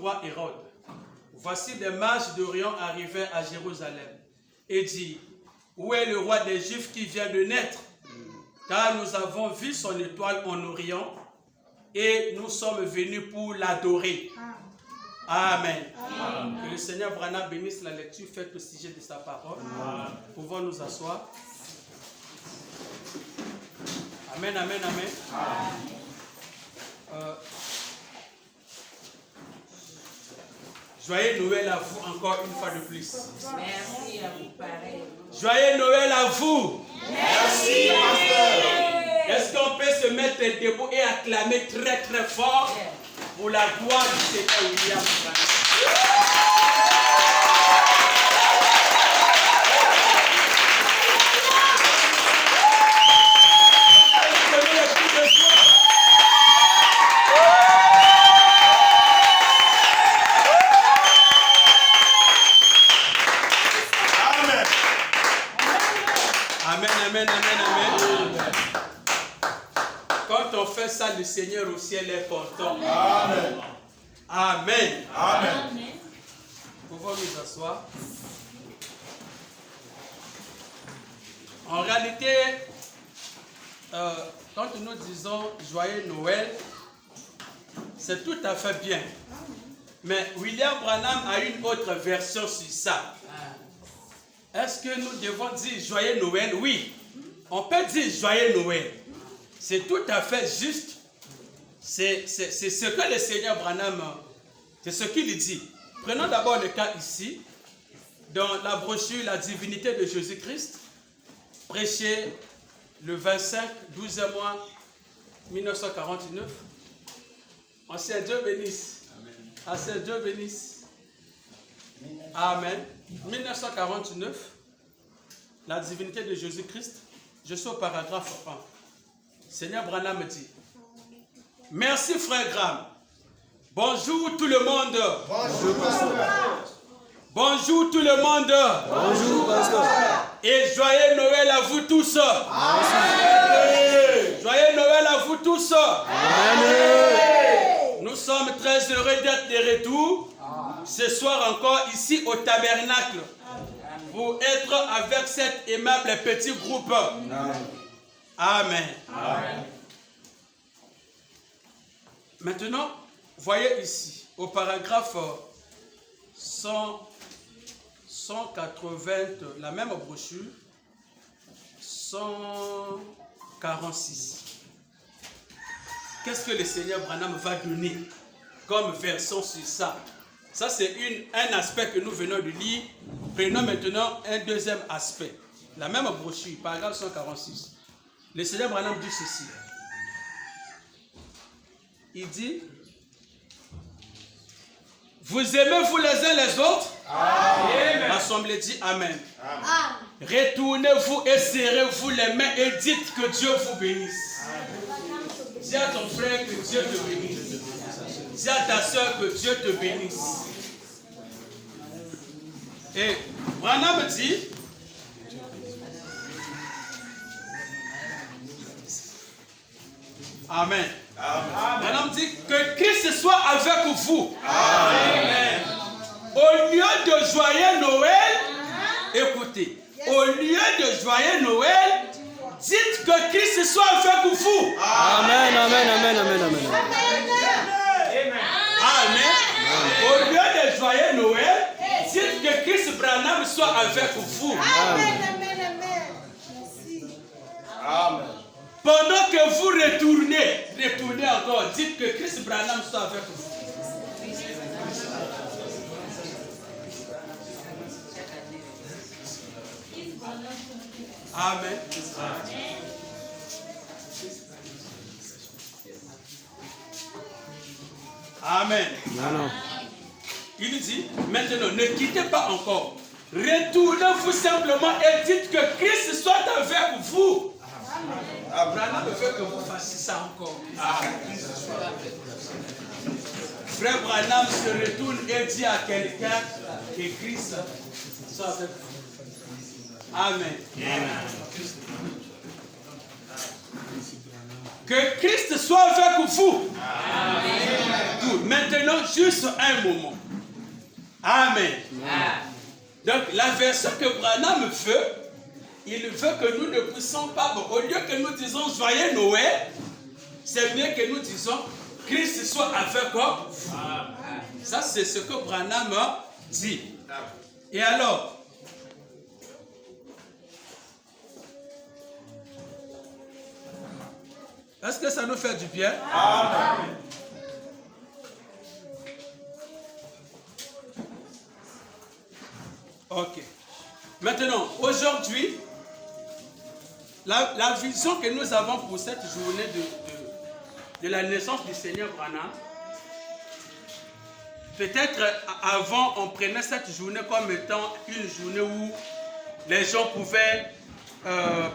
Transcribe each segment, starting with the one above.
roi Hérode, voici des mages d'Orient arrivèrent à Jérusalem et dit, où est le roi des Juifs qui vient de naître? Car nous avons vu son étoile en Orient et nous sommes venus pour l'adorer. Amen. Amen. Que le Seigneur Branham bénisse la lecture faite au sujet de sa parole. Amen. Pouvons nous asseoir. Amen, amen, amen. Joyeux Noël à vous encore une fois de plus. Merci à vous, pareil. Joyeux Noël à vous. Merci, pasteur. Est-ce qu'on peut se mettre debout et acclamer très très fort pour la gloire du Seigneur William Branham? Amen, amen, amen, amen. Quand on fait ça, le Seigneur au ciel est content. Amen. Amen. Amen. Pouvons nous asseoir. En réalité, quand nous disons joyeux Noël, c'est tout à fait bien. Mais William Branham a une autre version sur ça. Est-ce que nous devons dire joyeux Noël? Oui, on peut dire joyeux Noël. C'est tout à fait juste. C'est ce que le Seigneur Branham, c'est ce qu'il dit. Prenons d'abord le cas ici, dans la brochure La divinité de Jésus-Christ, prêché le 25, 12e mois 1949. Ancien Dieu bénisse. Ancien Dieu bénisse. Amen. 1949, la divinité de Jésus-Christ, je suis au paragraphe 1. Seigneur Branham me dit, merci frère Graham. Bonjour tout le monde. Bonjour pasteur. Bonjour tout le monde. Bonjour pasteur. Et joyeux Noël à vous tous. Amen. Joyeux Noël à vous tous. Amen. Nous sommes très heureux d'être de retour ce soir encore ici au tabernacle pour être avec cet aimable petit groupe. Amen. Amen. Amen. Maintenant, voyez ici au paragraphe 180, la même brochure, 146. Qu'est-ce que le Seigneur Branham va donner comme version sur ça? Ça, c'est un aspect que nous venons de lire. Prenons maintenant un deuxième aspect. La même brochure, paragraphe 146. Le Seigneur Branham dit ceci. Il dit, vous aimez-vous les uns les autres? Amen. L'assemblée dit Amen. Amen. Retournez-vous et serrez-vous les mains et dites que Dieu vous bénisse. Amen. Dis à ton frère que Dieu te bénisse. Dis à ta soeur que Dieu te bénisse. Et Branham dit, Amen. Amen. Branham dit que Christ soit avec vous. Amen. Au lieu de joyeux Noël, écoutez, au lieu de joyeux Noël, dites que Christ soit avec vous. Amen, amen, amen, amen, amen. Amen. Au lieu de joyeux Noël, dites que Christ Branham soit avec vous. Amen. Amen. Pendant que vous retournez encore, dites que Christ Branham soit avec vous. Amen. Amen. Non. Il dit, maintenant, ne quittez pas encore. Retournez-vous simplement et dites que Christ soit avec vous. Branham veut que vous fassiez ça encore. Frère Branham se retourne et dit à quelqu'un que Christ soit avec vous. Amen. Que Christ soit avec vous. Amen. Maintenant, juste un moment. Amen. Donc, la version que Branham veut, il veut que nous ne puissions pas, au lieu que nous disons Joyeux Noël, c'est bien que nous disons Christ soit avec vous. Ça, c'est ce que Branham dit. Et alors, est-ce que ça nous fait du bien? Amen. Ok. Maintenant, aujourd'hui, la vision que nous avons pour cette journée de la naissance du Seigneur Branham, peut-être avant, on prenait cette journée comme étant une journée où les gens pouvaient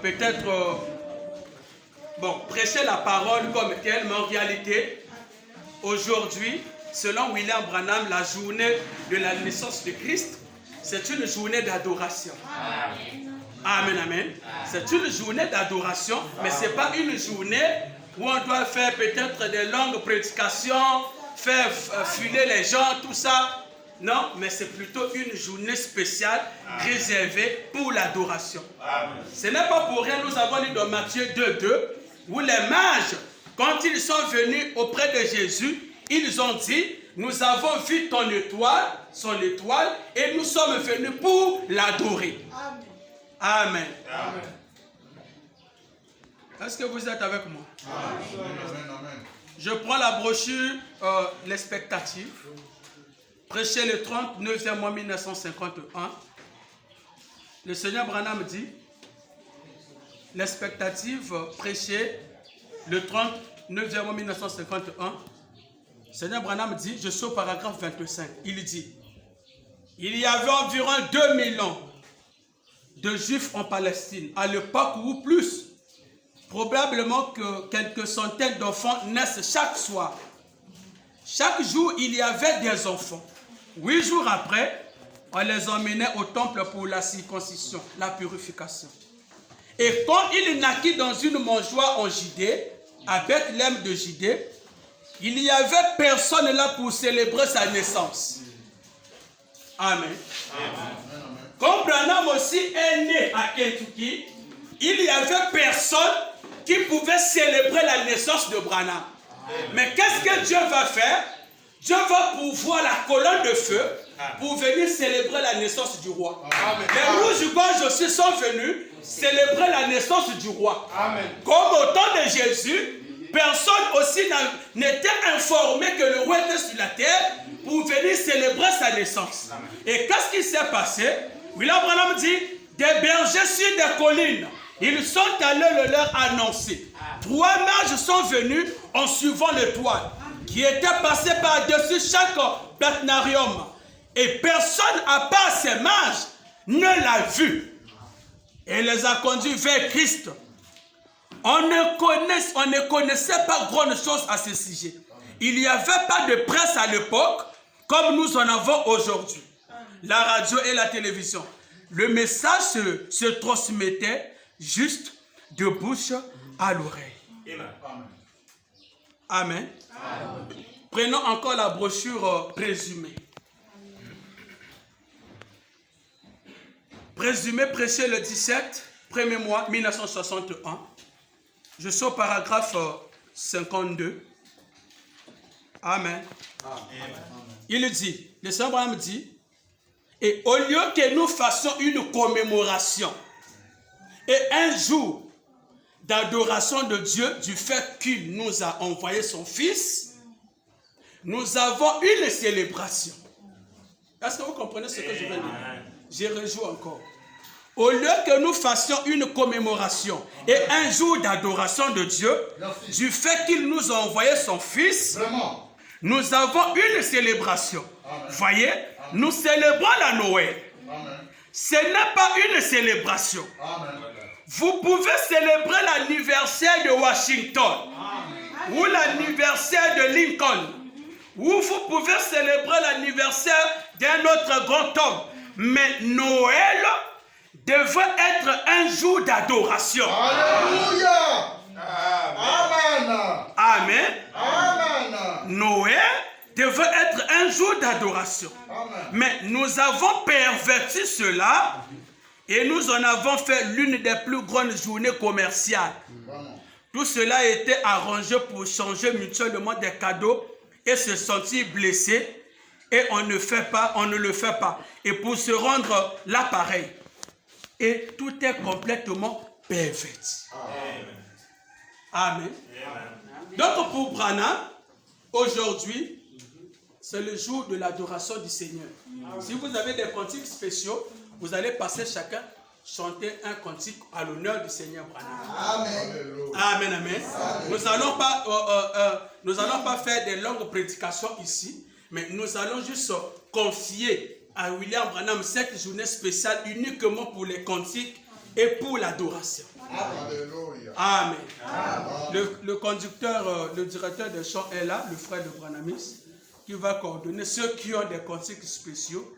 peut-être prêcher la parole comme telle, mais en réalité, aujourd'hui, selon William Branham, la journée de la naissance de Christ, c'est une journée d'adoration. Amen, amen. C'est une journée d'adoration, mais ce n'est pas une journée où on doit faire peut-être des longues prédications, faire filer les gens, tout ça. Non, mais c'est plutôt une journée spéciale réservée pour l'adoration. Ce n'est pas pour rien, nous avons lu dans Matthieu 2:2, où les mages, quand ils sont venus auprès de Jésus, ils ont dit, nous avons vu ton étoile, son étoile, et nous sommes venus pour l'adorer. Amen. Amen. Est-ce que vous êtes avec moi? Amen. Je prends la brochure l'expectative, prêché le 39e mois 1951. Le Seigneur Branham dit, l'expectative prêché le 39e mois 1951. Seigneur Branham dit, je suis au paragraphe 25, il dit, il y avait environ 2000 ans de Juifs en Palestine, à l'époque ou plus, probablement que quelques centaines d'enfants naissent chaque soir. Chaque jour, il y avait des enfants. 8 jours après, on les emmenait au temple pour la circoncision, la purification. Et quand il naquit dans une mangeoire en Judée, à Bethléem de Judée, il n'y avait personne là pour célébrer sa naissance. Amen. Comme Branham aussi est né à Kentucky, il n'y avait personne qui pouvait célébrer la naissance de Branham. Mais qu'est-ce que Dieu va faire? Dieu va pourvoir la colonne de feu pour venir célébrer la naissance du roi. Les rouges-gorges aussi sont venus célébrer la naissance du roi. Comme au temps de Jésus, personne aussi n'était informé que le roi était sur la terre pour venir célébrer sa naissance. Et qu'est-ce qui s'est passé? William Branham dit, des bergers sur des collines, ils sont allés le leur annoncer. 3 mages sont venus en suivant l'étoile qui était passée par-dessus chaque planétarium. Et personne à part ces mages ne l'a vu. Et les a conduits vers Christ. On ne connaissait pas grande chose à ce sujet. Il n'y avait pas de presse à l'époque comme nous en avons aujourd'hui. La radio et la télévision. Le message se transmettait juste de bouche à l'oreille. Amen. Amen. Prenons encore la brochure présumée. Présumé prêché le 17, 1er mois 1961. Je suis au paragraphe 52. Amen. Amen. Il dit, le Seigneur Branham dit, et au lieu que nous fassions une commémoration et un jour d'adoration de Dieu du fait qu'il nous a envoyé son Fils, nous avons une célébration. Est-ce que vous comprenez ce que je viens de dire? Je rejoue encore. Au lieu que nous fassions une commémoration et un jour d'adoration de Dieu, du fait qu'il nous a envoyé son Fils, nous avons une célébration. Voyez, nous célébrons la Noël. Ce n'est pas une célébration. Vous pouvez célébrer l'anniversaire de Washington ou l'anniversaire de Lincoln, ou vous pouvez célébrer l'anniversaire d'un autre grand homme. Mais Noël devait être un jour d'adoration. Alléluia. Amen. Amen. Amen. Noël devait être un jour d'adoration. Amen. Mais nous avons perverti cela et nous en avons fait l'une des plus grandes journées commerciales. Vraiment. Tout cela a été arrangé pour changer mutuellement des cadeaux et se sentir blessé. Et on ne le fait pas. Et pour se rendre l'appareil. Et tout est complètement perverti. Amen. Donc pour Branham, aujourd'hui, c'est le jour de l'adoration du Seigneur. Si vous avez des cantiques spéciaux, vous allez passer chacun chanter un cantique à l'honneur du Seigneur Branham. Amen. Amen, amen. Nous n'allons pas faire des longues prédications ici, mais nous allons juste confier à William Branham cette journée spéciale uniquement pour les cantiques et pour l'adoration. Alléluia. Amen. Le conducteur, le directeur de chant est là, le frère de Branamis, qui va coordonner ceux qui ont des cantiques spéciaux,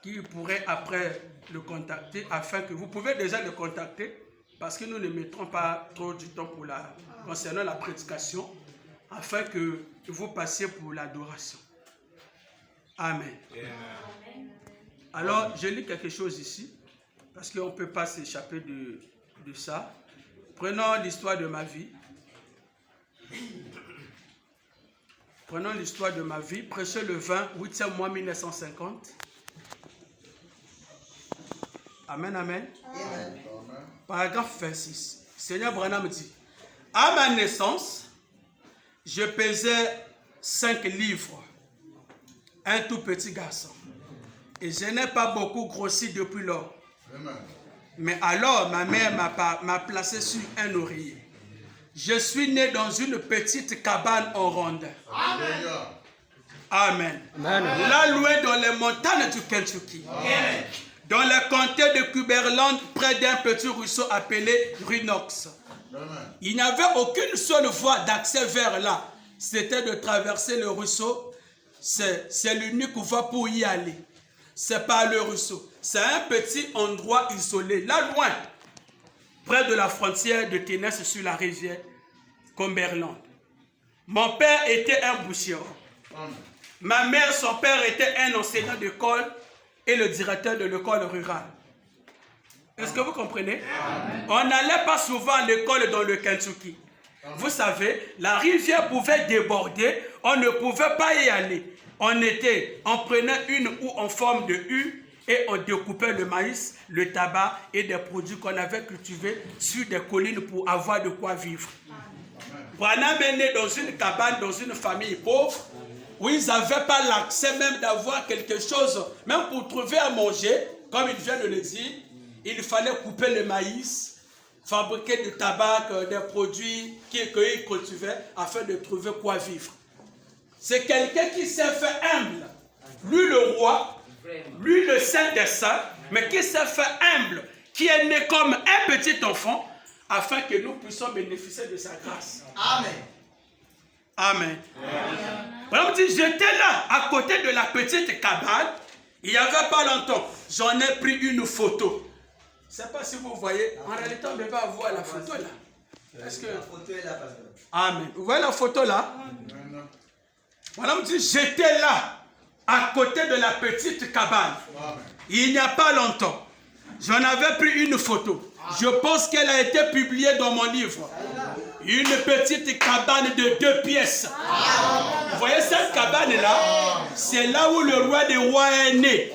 qui pourraient après le contacter, afin que vous pouvez déjà le contacter, parce que nous ne mettrons pas trop du temps concernant la prédication, afin que vous passiez pour l'adoration. Amen. Alors, je lis quelque chose ici, parce qu'on ne peut pas s'échapper de ça. Prenons l'histoire de ma vie. Prenons l'histoire de ma vie. Prêché le 28e mois 1950. Amen, amen. Amen. Paragraphe 26. Seigneur Branham dit, à ma naissance, je pesais 5 livres. Un tout petit garçon. Et je n'ai pas beaucoup grossi depuis lors. Amen. Mais alors, ma mère m'a placé sur un oreiller. Je suis né dans une petite cabane en ronde. Alléluia. Amen. Amen. Là, loin dans les montagnes du Kentucky. Amen. Dans le comté de Cumberland, près d'un petit ruisseau appelé Rhinox. Amen. Il n'y avait aucune seule voie d'accès vers là. C'était de traverser le ruisseau. C'est l'unique voie pour y aller. C'est pas le ruisseau. C'est un petit endroit isolé, là loin, près de la frontière de Tennessee sur la rivière Cumberland. Mon père était un boucher. Amen. Ma mère, son père était un enseignant d'école et le directeur de l'école rurale. Est-ce que vous comprenez? Amen. On n'allait pas souvent à l'école dans le Kentucky. Amen. Vous savez, la rivière pouvait déborder, on ne pouvait pas y aller. On prenait une houe en forme de U et on découpait le maïs, le tabac et des produits qu'on avait cultivés sur des collines pour avoir de quoi vivre. Branham est né dans une cabane, dans une famille pauvre, où ils n'avaient pas l'accès même d'avoir quelque chose, même pour trouver à manger, comme il vient de le dire, il fallait couper le maïs, fabriquer du tabac, des produits qu'ils cultivaient afin de trouver quoi vivre. C'est quelqu'un qui s'est fait humble. Lui le roi, lui le saint des saints, mais qui s'est fait humble, qui est né comme un petit enfant, afin que nous puissions bénéficier de sa grâce. Amen. Amen. Par exemple, j'étais là, à côté de la petite cabane, il n'y avait pas longtemps. J'en ai pris une photo. Je ne sais pas si vous voyez, en réalité, on devait avoir la photo là. Est-ce que... La photo est là, pasteur. Amen. Vous voyez la photo là? Amen. Voilà, on dit, j'étais là, à côté de la petite cabane. Amen. Il n'y a pas longtemps. J'en avais pris une photo. Je pense qu'elle a été publiée dans mon livre. Une petite cabane de 2 pièces. Vous voyez cette cabane-là? C'est là où le roi des rois est né.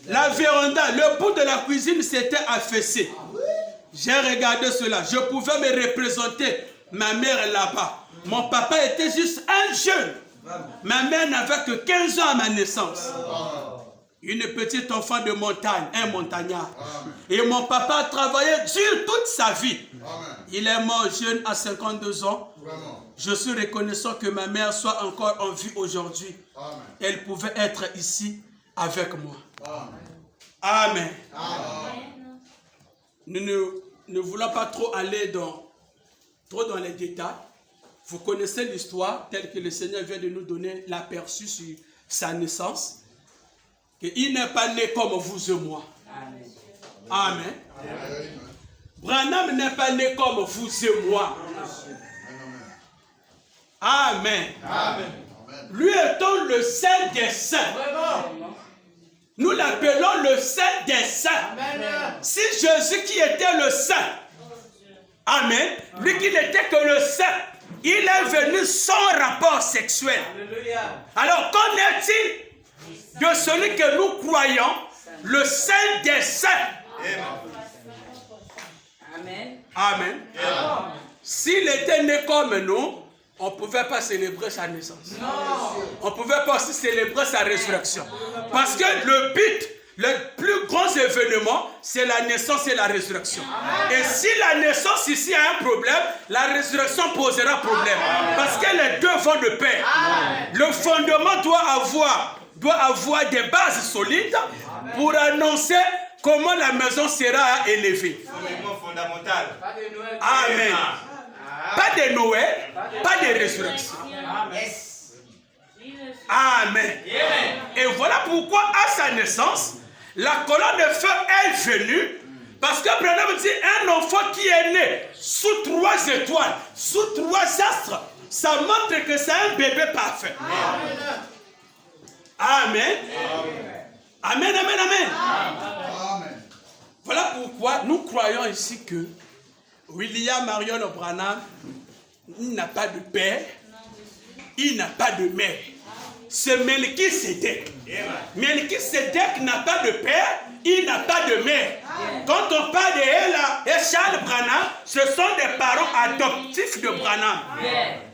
La véranda, le bout de la cuisine s'était affaissé. J'ai regardé cela. Je pouvais me représenter ma mère là-bas. Mon papa était juste un jeune. Ma mère n'avait que 15 ans à ma naissance. Une petite enfant de montagne, un montagnard. Et mon papa a travaillé dur toute sa vie. Il est mort jeune à 52 ans. Je suis reconnaissant que ma mère soit encore en vie aujourd'hui. Elle pouvait être ici avec moi. Amen. Nous ne voulons pas trop aller dans les détails. Vous connaissez l'histoire telle que le Seigneur vient de nous donner l'aperçu sur sa naissance. Il n'est pas né comme vous et moi. Amen. Branham n'est pas né comme vous et moi. Amen. Amen. Lui étant le Saint des Saints. Nous l'appelons le Saint des Saints. Si Jésus qui était le Saint, Amen, lui qui n'était que le Saint, il est venu sans rapport sexuel. Alors qu'en est-il de celui que nous croyons, le Saint des Saints? Amen. Amen. S'il était né comme nous, on ne pouvait pas célébrer sa naissance. On ne pouvait pas aussi célébrer sa résurrection. Parce que le but, le plus grand événement, c'est la naissance et la résurrection. Et si la naissance ici a un problème, la résurrection posera problème. Parce que les deux vont de pair. Le fondement doit avoir des bases solides pour annoncer comment la maison sera élevée. Fondement fondamental. Amen. Pas de Noël, pas de résurrection. Amen. Et voilà pourquoi à sa naissance, la colonne de feu est venue. Parce que Branham dit un enfant qui est né sous 3 étoiles, sous 3 astres, ça montre que c'est un bébé parfait. Amen. Amen, amen, amen. Amen. Voilà pourquoi nous croyons ici que William Marion Branham, il n'a pas de père, il n'a pas de mère. C'est Melchisédek. Melchisédek n'a pas de père, il n'a pas de mère. Quand on parle de Ella et Charles Branham, ce sont des parents adoptifs de Branham.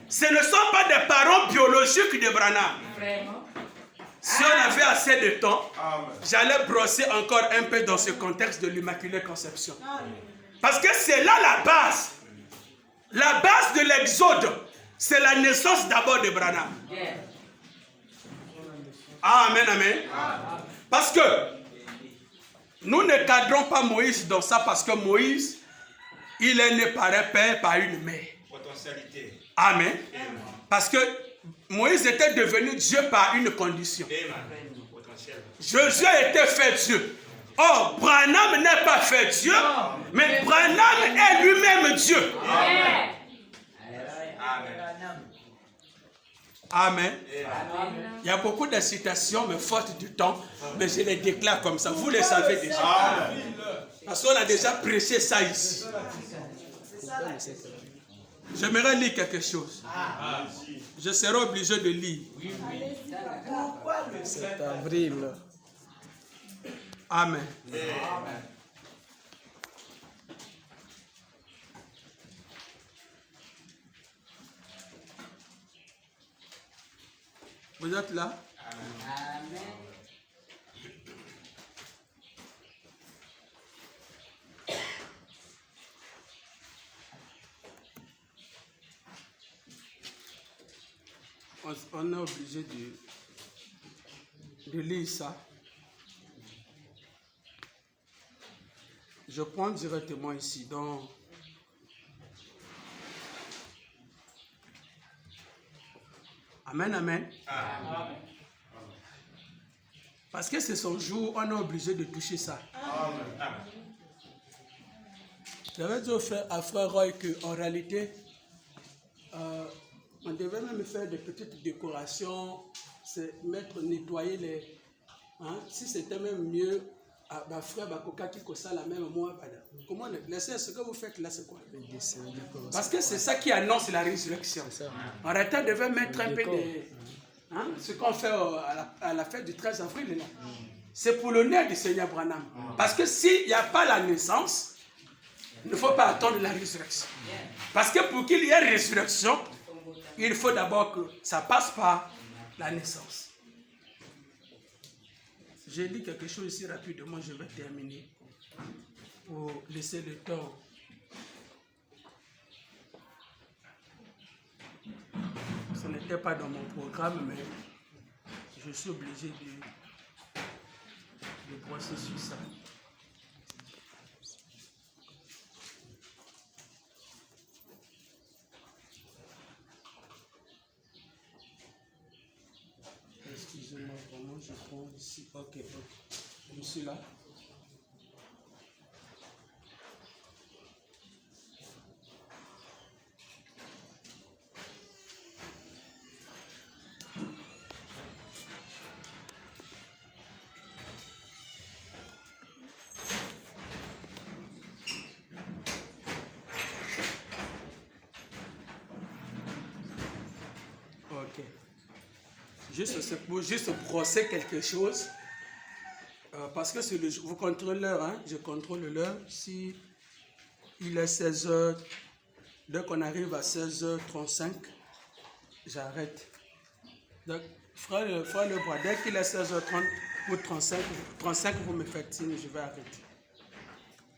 Ce ne sont pas des parents biologiques de Branham. Si on avait assez de temps, j'allais brosser encore un peu dans ce contexte de l'Immaculée Conception. Parce que c'est là la base. La base de l'exode, c'est la naissance d'abord de Branham. Amen, amen. Parce que nous ne cadrons pas Moïse dans ça parce que Moïse, il est né par un père, par une mère. Potentialité. Amen. Parce que Moïse était devenu Dieu par une condition. Jésus a été fait Dieu. Or, Branham n'est pas fait Dieu, mais Branham est lui-même Dieu. Amen. Il y a beaucoup de citations, mais faute du temps, mais je les déclare comme ça. Vous les savez déjà. Parce qu'on a déjà prêché ça ici. J'aimerais lire quelque chose. Je serai obligé de lire. 7 avril. Amen. Vous êtes là? Amen. On est obligé de lire ça. Je prends directement ici dans Amen, amen. Parce que c'est son jour, on est obligé de toucher ça. J'avais dit à frère Roy qu'en réalité, on devait même faire des petites décorations, nettoyer les... Hein, si c'était même mieux, frère Bakoka qui ça la même moi. Comment laissez ce que vous faites là, c'est quoi? Parce que c'est ça qui annonce la résurrection. En réalité, on devait mettre un peu de... Hein, ce qu'on fait à la fête du 13 avril. Là. C'est pour l'honneur du Seigneur Branham. Parce que s'il n'y a pas la naissance, il ne faut pas attendre la résurrection. Parce que pour qu'il y ait résurrection, il faut d'abord que ça passe par la naissance. J'ai lu quelque chose ici rapidement, je vais terminer pour laisser le temps. Ce n'était pas dans mon programme, mais je suis obligé de brosser sur ça. Excusez-moi, vraiment, je prends ici. Ok. Je suis là. C'est pour juste brosser quelque chose. Parce que c'est vous contrôlez l'heure, hein? Je contrôle l'heure. Si il est 16h, dès qu'on arrive à 16h35, j'arrête. Donc, frère le bois, dès qu'il est 16h30 ou 35, vous me faites signe, je vais arrêter.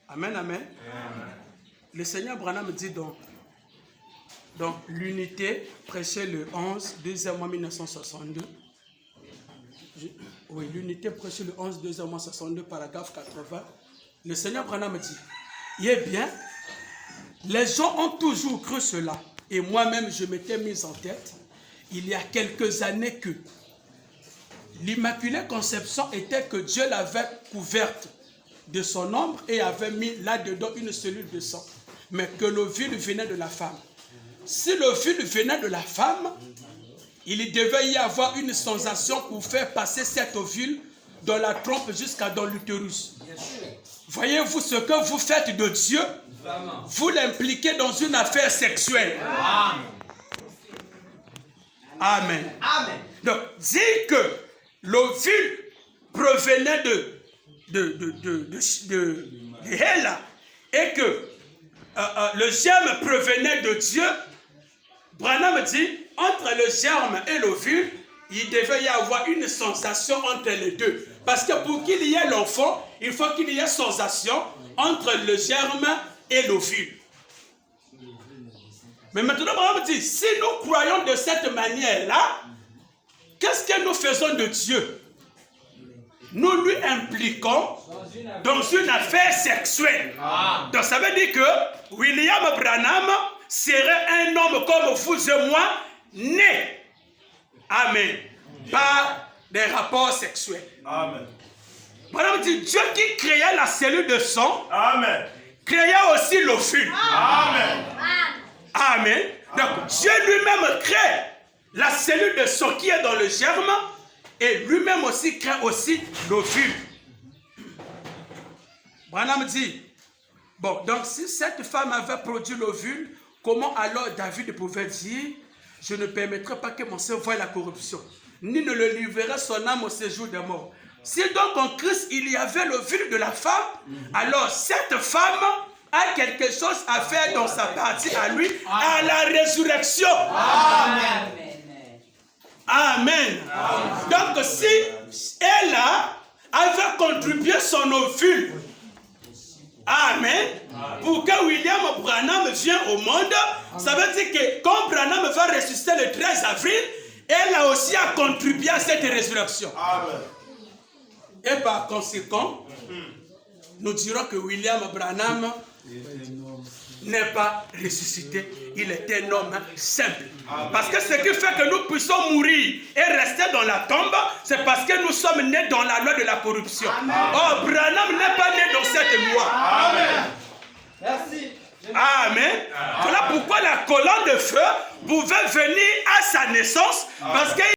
Amen, amen. Le Seigneur Branham dit donc l'unité, prêché le 11, 2e mois 1962. Oui, l'unité, prêché le 11, 2e mois 62, paragraphe 80. Le Seigneur Branham dit, eh bien, les gens ont toujours cru cela. Et moi-même, je m'étais mis en tête, il y a quelques années, que l'Immaculée Conception était que Dieu l'avait couverte de son ombre et avait mis là-dedans une cellule de sang. Mais que l'ovule venait de la femme. Si l'ovule venait de la femme, il devait y avoir une sensation pour faire passer cet ovule dans la trompe jusqu'à dans l'utérus. Voyez-vous ce que vous faites de Dieu? Vous l'impliquez dans une affaire sexuelle. Amen. Amen. Donc, dire que l'ovule provenait de Héla et que le germe provenait de Dieu, Branham dit, entre le germe et l'ovule, il devait y avoir une sensation entre les deux. Parce que pour qu'il y ait l'enfant, il faut qu'il y ait sensation entre le germe et l'ovule. Mais maintenant, Branham dit, si nous croyons de cette manière-là, qu'est-ce que nous faisons de Dieu? Nous lui impliquons dans une affaire sexuelle. Donc ça veut dire que William Branham serait un homme comme vous et moi, né, amen, par des rapports sexuels. Amen. Branham dit, Dieu qui créa la cellule de sang, amen, créa aussi l'ovule. Amen. Amen. Donc Dieu lui-même crée la cellule de sang qui est dans le germe, et lui-même aussi crée aussi l'ovule. Branham dit, bon, donc si cette femme avait produit l'ovule, comment alors David pouvait dire, je ne permettrai pas que mon Seigneur voie la corruption, ni ne le livrerai son âme au séjour des morts. Si donc en Christ il y avait l'ovule de la femme, alors cette femme a quelque chose à faire dans sa partie à lui, à la résurrection. Amen. Amen. Donc si elle avait contribué son ovule, amen, pour que William Branham vienne au monde, ça veut dire que quand Branham va ressusciter le 13 avril, elle a aussi à contribuer à cette résurrection. Amen. Et par conséquent, nous dirons que William Branham n'est pas ressuscité, il était un homme simple. Parce que ce qui fait que nous puissions mourir et rester dans la tombe, c'est parce que nous sommes nés dans la loi de la corruption. Or, Branham n'est pas né dans cette loi. Amen. Merci. Amen. Voilà pourquoi la colonne de feu pouvait venir à sa naissance, parce que